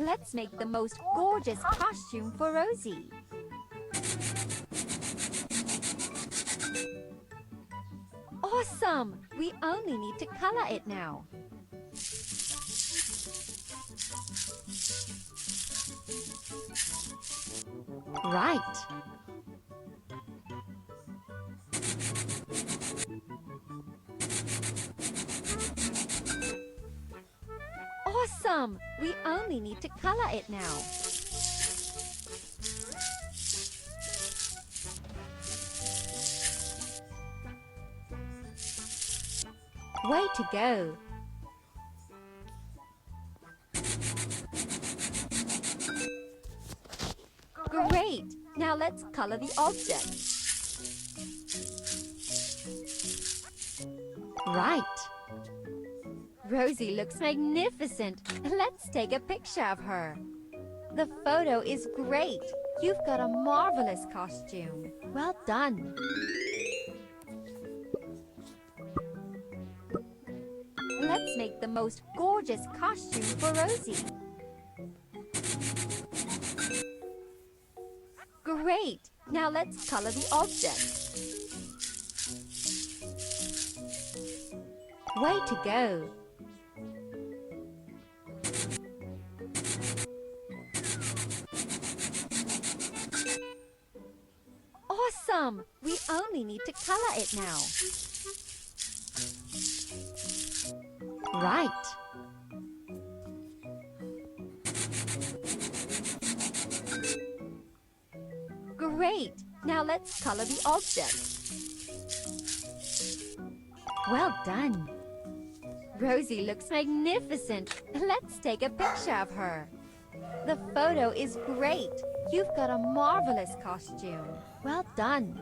Let's make the most gorgeous costume for Rosie. Awesome! We only need to color it now. Right. Awesome! We only need to color it now. Way to go! Great! Now let's color the object. Right. Rosie looks magnificent. Let's take a picture of her. The photo is great. You've got a marvelous costume. Well done. Let's make the most gorgeous costume for Rosie. Great! Now let's color the object. Way to go! Awesome! We only need to color it now. Right. Great! Now let's color the object. Well done. Rosie looks magnificent. Let's take a picture of her. The photo is great. You've got a marvelous costume. Well done.